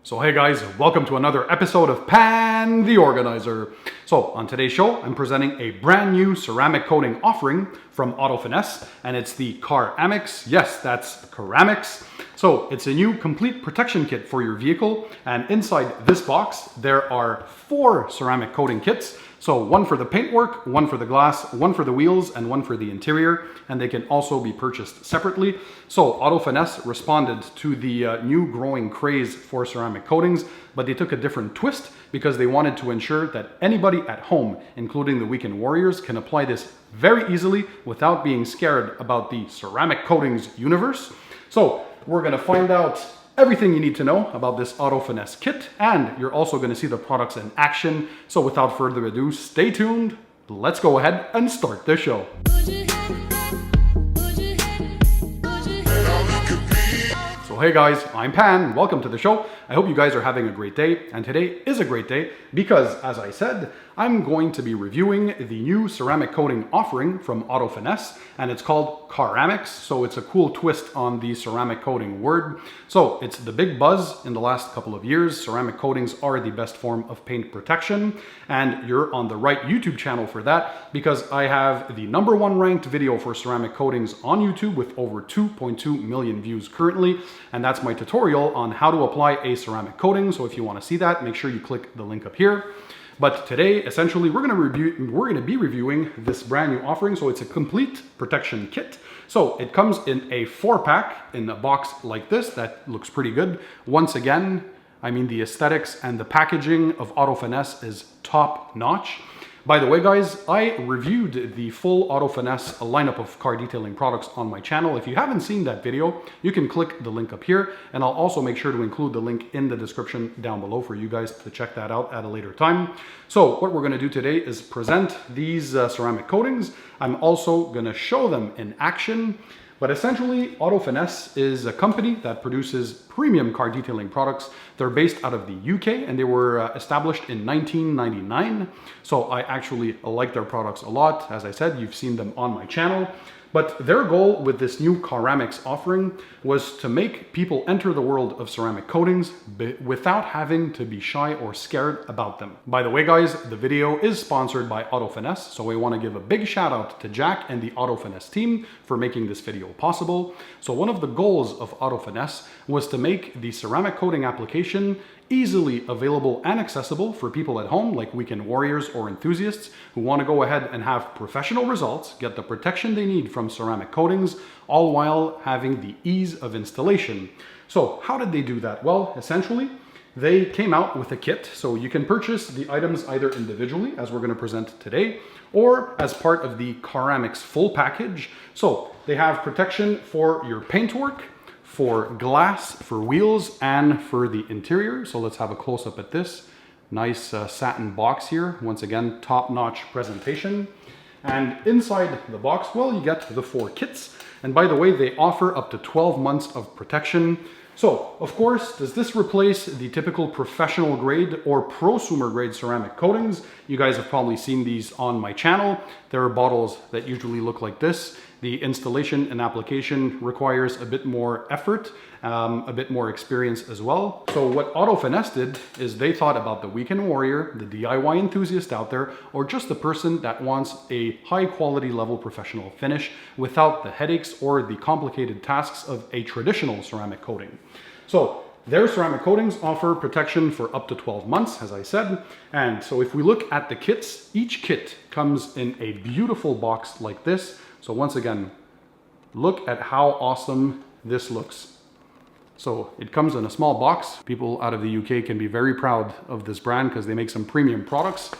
So hey guys, welcome to another episode of Pan the Organizer. So on today's show, I'm presenting a brand new ceramic coating offering from Finesse, and it's the Caramics. Yes, that's Caramics. So it's a new complete protection kit for your vehicle, and inside this box, there are 4 ceramic coating kits. So one for the paintwork, one for the glass, one for the wheels, and one for the interior, and they can also be purchased separately. So Finesse responded to the new growing craze for ceramic coatings, but they took a different twist because they wanted to ensure that anybody at home, including the weekend warriors, can apply this very easily without being scared about the ceramic coatings universe. So we're gonna find out everything you need to know about this Finesse kit, and you're also going to see the products in action. So without further ado, stay tuned. Let's go ahead and start the show. So hey guys, I'm Pan, welcome to the show. I hope you guys are having a great day, and today is a great day because, as I said, I'm going to be reviewing the new ceramic coating offering from Finesse, and it's called Caramics, so it's a cool twist on the ceramic coating word. So it's the big buzz in the last couple of years. Ceramic coatings are the best form of paint protection, and you're on the right YouTube channel for that because I have the #1 ranked video for ceramic coatings on YouTube with over 2.2 million views currently, and that's my tutorial on how to apply a ceramic coating. So if you want to see that, make sure you click the link up here. But today, essentially, we're going to be reviewing this brand new offering. So it's a complete protection kit. So it comes in a 4-pack in a box like this that looks pretty good. Once again, I mean, the aesthetics and the packaging of Finesse is top notch. By the way, guys, I reviewed the full Finesse lineup of car detailing products on my channel. If you haven't seen that video, you can click the link up here, and I'll also make sure to include the link in the description down below for you guys to check that out at a later time. So what we're going to do today is present these ceramic coatings. I'm also going to show them in action. But essentially, Finesse is a company that produces premium car detailing products. They're based out of the UK, and they were established in 1999. So I actually like their products a lot. As I said, you've seen them on my channel. But their goal with this new Caramics offering was to make people enter the world of ceramic coatings without having to be shy or scared about them. By the way, guys, the video is sponsored by Finesse, so I want to give a big shout out to Jack and the Finesse team for making this video possible. So one of the goals of Finesse was to make the ceramic coating application easily available and accessible for people at home, like weekend warriors or enthusiasts who want to go ahead and have professional results, get the protection they need from ceramic coatings, all while having the ease of installation. So how did they do that? Well, essentially, they came out with a kit, so you can purchase the items either individually, as we're going to present today, or as part of the Caramics full package. So they have protection for your paintwork, for glass, for wheels, and for the interior. So let's have a close-up at this. Nice satin box here. Once again, top-notch presentation. And inside the box, well, you get the 4 kits. And by the way, they offer up to 12 months of protection. So, of course, does this replace the typical professional grade or prosumer grade ceramic coatings? You guys have probably seen these on my channel. There are bottles that usually look like this. The installation and application requires a bit more effort, a bit more experience as well. So what Finesse did is they thought about the weekend warrior, the DIY enthusiast out there, or just the person that wants a high quality level professional finish without the headaches or the complicated tasks of a traditional ceramic coating. So their ceramic coatings offer protection for up to 12 months, as I said. And so if we look at the kits, each kit comes in a beautiful box like this. So once again, look at how awesome this looks. So it comes in a small box. People out of the UK can be very proud of this brand because they make some premium products.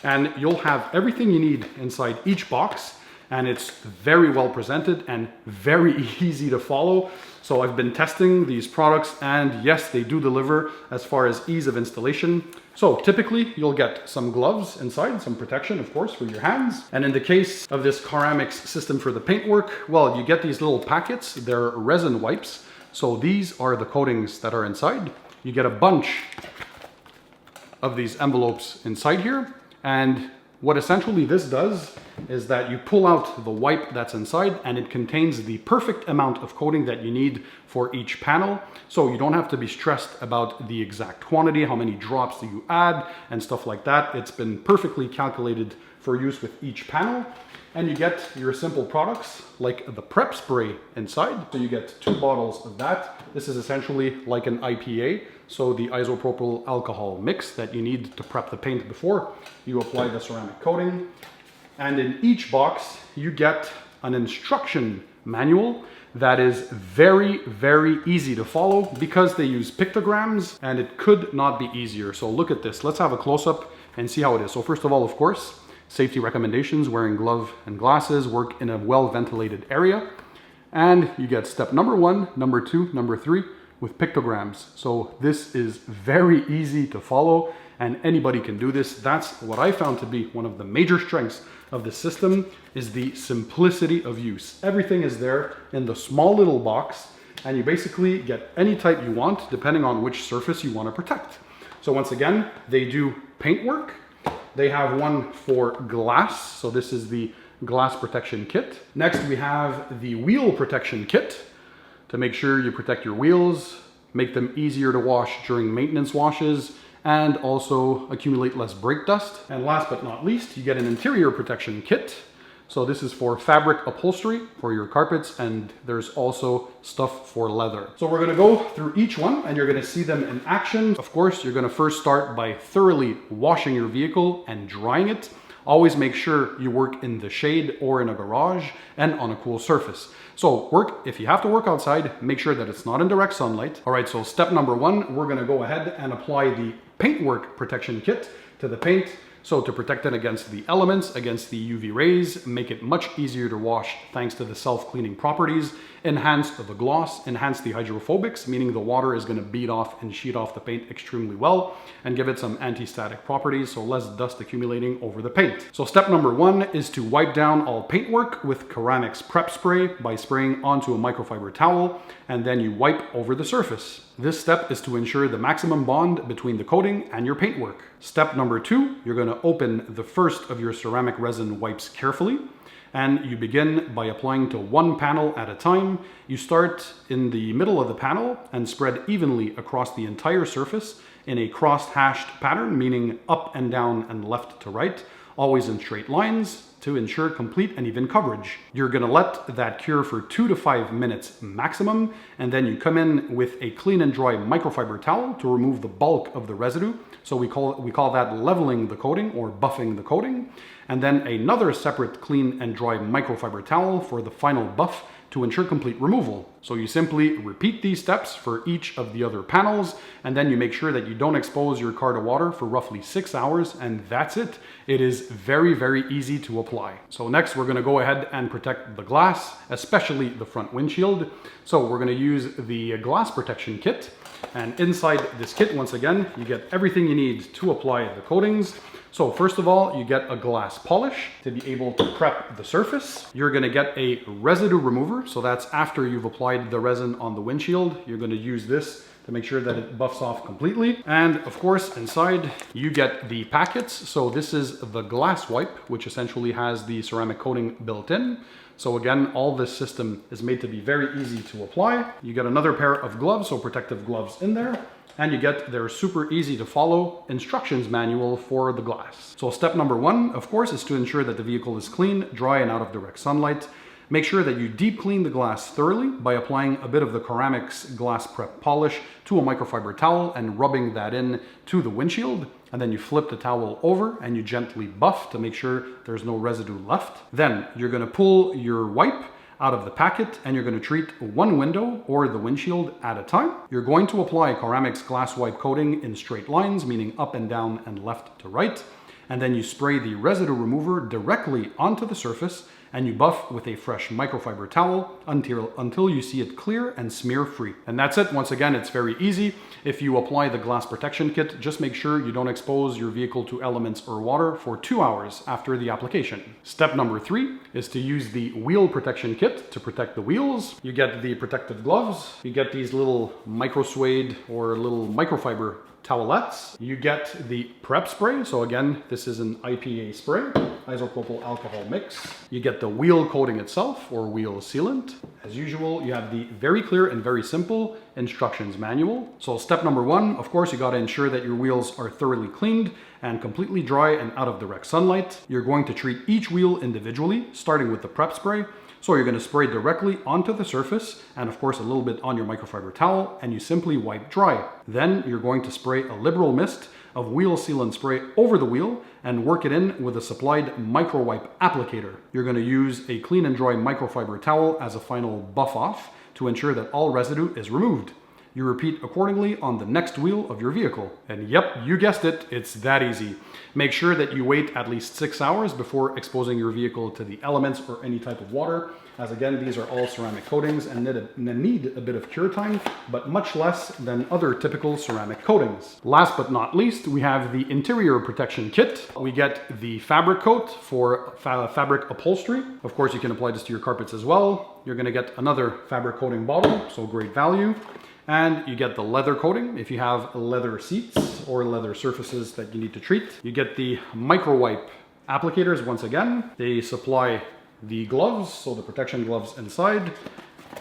And you'll have everything you need inside each box. And it's very well presented and very easy to follow. So I've been testing these products, and yes, they do deliver as far as ease of installation. So typically you'll get some gloves inside, some protection, of course, for your hands. And in the case of this Caramics system for the paintwork, well, you get these little packets. They're resin wipes. So these are the coatings that are inside. You get a bunch of these envelopes inside here. And what essentially this does is that you pull out the wipe that's inside and it contains the perfect amount of coating that you need for each panel. So you don't have to be stressed about the exact quantity, how many drops do you add and stuff like that. It's been perfectly calculated for use with each panel. And you get your simple products like the prep spray inside. So you get 2 bottles of that. This is essentially like an IPA. So the isopropyl alcohol mix that you need to prep the paint before you apply the ceramic coating. And in each box, you get an instruction manual that is very, very easy to follow because they use pictograms and it could not be easier. So look at this. Let's have a close-up and see how it is. So first of all, of course, safety recommendations, wearing gloves and glasses, work in a well-ventilated area. And you get step number 1, number 2, number 3 with pictograms. So this is very easy to follow and anybody can do this. That's what I found to be one of the major strengths of the system, is the simplicity of use. Everything is there in the small little box and you basically get any type you want depending on which surface you want to protect. So once again, they do paint work. They have one for glass. So this is the glass protection kit. Next, we have the wheel protection kit to make sure you protect your wheels, make them easier to wash during maintenance washes, and also accumulate less brake dust. And last but not least, you get an interior protection kit. So this is for fabric upholstery for your carpets, and there's also stuff for leather. So we're gonna go through each one and you're gonna see them in action. Of course, you're gonna first start by thoroughly washing your vehicle and drying it. Always make sure you work in the shade or in a garage and on a cool surface. So if you have to work outside, make sure that it's not in direct sunlight. All right, so step number 1, we're gonna go ahead and apply the paintwork protection kit to the paint. So to protect it against the elements, against the UV rays, make it much easier to wash thanks to the self-cleaning properties, enhance the gloss, enhance the hydrophobics, meaning the water is going to beat off and sheet off the paint extremely well, and give it some anti-static properties, so less dust accumulating over the paint. So step number 1 is to wipe down all paintwork with Caramics prep spray by spraying onto a microfiber towel, and then you wipe over the surface. This step is to ensure the maximum bond between the coating and your paintwork. Step number 2, you're going to open the first of your ceramic resin wipes carefully, and you begin by applying to one panel at a time. You start in the middle of the panel and spread evenly across the entire surface in a cross-hashed pattern, meaning up and down and left to right, always in straight lines, to ensure complete and even coverage. You're gonna let that cure for 2 to 5 minutes maximum, and then you come in with a clean and dry microfiber towel to remove the bulk of the residue. So we call that leveling the coating or buffing the coating. And then another separate clean and dry microfiber towel for the final buff to ensure complete removal. So you simply repeat these steps for each of the other panels, and then you make sure that you don't expose your car to water for roughly 6 hours, and that's it. It is very, very easy to apply. So next we're gonna go ahead and protect the glass, especially the front windshield. So we're gonna use the glass protection kit, and inside this kit, once again, you get everything you need to apply the coatings. So first of all, you get a glass polish to be able to prep the surface. You're gonna get a residue remover. So that's after you've applied the resin on the windshield. You're gonna use this to make sure that it buffs off completely. And of course, inside you get the packets. So this is the glass wipe, which essentially has the ceramic coating built in. So again, all this system is made to be very easy to apply. You get another pair of gloves, so protective gloves in there. And you get their super easy to follow instructions manual for the glass. So step number 1, of course, is to ensure that the vehicle is clean, dry, and out of direct sunlight. Make sure that you deep clean the glass thoroughly by applying a bit of the Caramics glass prep polish to a microfiber towel and rubbing that in to the windshield. And then you flip the towel over and you gently buff to make sure there's no residue left. Then you're gonna pull your wipe out of the packet and you're going to treat one window or the windshield at a time. You're going to apply Caramics glass wipe coating in straight lines, meaning up and down and left to right. And then you spray the residue remover directly onto the surface and you buff with a fresh microfiber towel until you see it clear and smear free. And that's it. Once again, it's very easy. If you apply the glass protection kit, just make sure you don't expose your vehicle to elements or water for 2 hours after the application. Step number 3 is to use the wheel protection kit to protect the wheels. You get the protective gloves. You get these little micro suede or little microfiber towelettes. You get the prep spray. So again, this is an IPA spray, isopropyl alcohol mix. You get the wheel coating itself, or wheel sealant. As usual, you have the very clear and very simple instructions manual. So step number one, of course, you got to ensure that your wheels are thoroughly cleaned and completely dry and out of direct sunlight. You're going to treat each wheel individually, starting with the prep spray. So you're going to spray directly onto the surface, and of course a little bit on your microfiber towel, and you simply wipe dry. Then you're going to spray a liberal mist of wheel sealant spray over the wheel and work it in with a supplied micro wipe applicator. You're going to use a clean and dry microfiber towel as a final buff off to ensure that all residue is removed. You repeat accordingly on the next wheel of your vehicle. And yep, you guessed it, it's that easy. Make sure that you wait at least 6 hours before exposing your vehicle to the elements or any type of water, as again, these are all ceramic coatings and need a bit of cure time, but much less than other typical ceramic coatings. Last but not least, we have the interior protection kit. We get the fabric coat for fabric upholstery. Of course, you can apply this to your carpets as well. You're gonna get another fabric coating bottle, so great value. And you get the leather coating if you have leather seats or leather surfaces that you need to treat. You get the micro wipe applicators once again. They supply the gloves, so the protection gloves inside.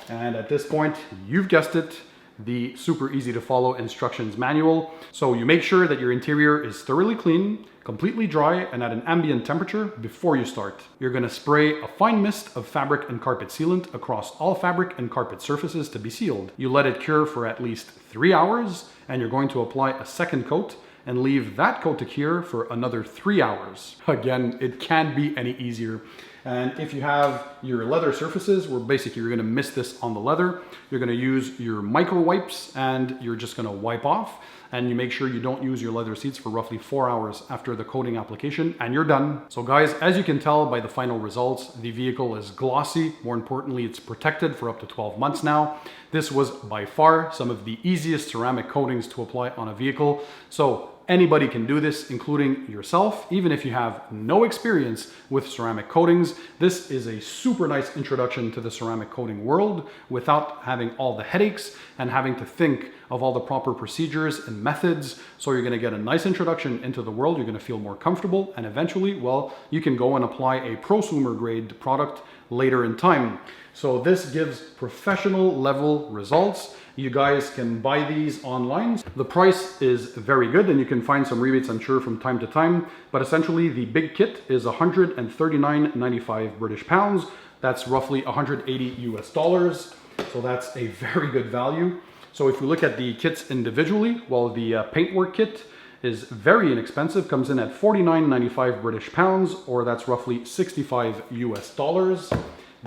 And at this point, you've guessed it, the super easy to follow instructions manual. So you make sure that your interior is thoroughly clean, completely dry, and at an ambient temperature before you start. You're going to spray a fine mist of fabric and carpet sealant across all fabric and carpet surfaces to be sealed. You let it cure for at least 3 hours, and you're going to apply a second coat and leave that coat to cure for another 3 hours. Again, it can't be any easier. And if you have your leather surfaces, where basically you're gonna mist this on the leather, you're gonna use your micro wipes and you're just gonna wipe off, and you make sure you don't use your leather seats for roughly 4 hours after the coating application, and you're done. So guys, as you can tell by the final results, the vehicle is glossy. More importantly, it's protected for up to 12 months now. This was by far some of the easiest ceramic coatings to apply on a vehicle. So anybody can do this, including yourself, even if you have no experience with ceramic coatings. This is a super nice introduction to the ceramic coating world without having all the headaches and having to think of all the proper procedures and methods. So you're gonna get a nice introduction into the world. You're gonna feel more comfortable, and eventually, well, you can go and apply a prosumer grade product later in time. So this gives professional level results. You guys can buy these online. The price is very good, and you can find some rebates, I'm sure, from time to time. But essentially, the big kit is 139.95 British pounds. That's roughly 180 US dollars. So that's a very good value. So if we look at the kits individually, well, the paintwork kit is very inexpensive, comes in at 49.95 British pounds, or that's roughly 65 US dollars.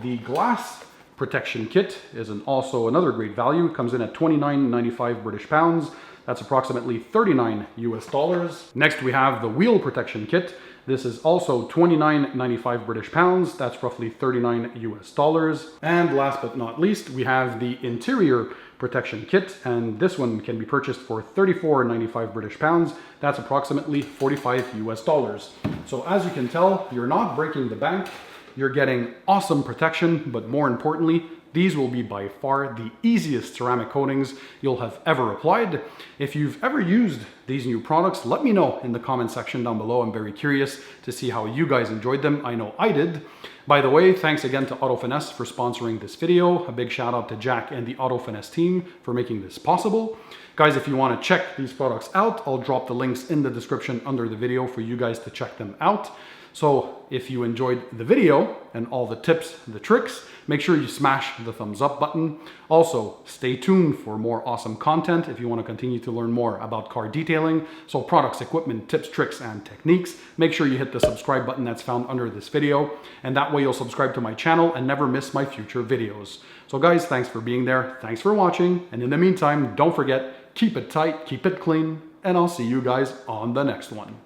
The glass protection kit is also another great value. It comes in at 29.95 British pounds. That's approximately 39 US dollars. Next, we have the wheel protection kit. This is also 29.95 British pounds. That's roughly 39 US dollars. And last but not least, we have the interior protection kit, and this one can be purchased for 34.95 British pounds. That's approximately 45 US dollars. So as you can tell, you're not breaking the bank. You're getting awesome protection, but more importantly, these will be by far the easiest ceramic coatings you'll have ever applied. If you've ever used these new products, let me know in the comment section down below. I'm very curious to see how you guys enjoyed them. I know I did. By the way, thanks again to Auto Finesse for sponsoring this video. A big shout out to Jack and the Auto Finesse team for making this possible. Guys, if you want to check these products out, I'll drop the links in the description under the video for you guys to check them out. So if you enjoyed the video and all the tips, the tricks, make sure you smash the thumbs up button. Also, stay tuned for more awesome content if you want to continue to learn more about car detailing. So products, equipment, tips, tricks, and techniques. Make sure you hit the subscribe button that's found under this video. And that way you'll subscribe to my channel and never miss my future videos. So guys, thanks for being there. Thanks for watching. And in the meantime, don't forget, keep it tight, keep it clean, and I'll see you guys on the next one.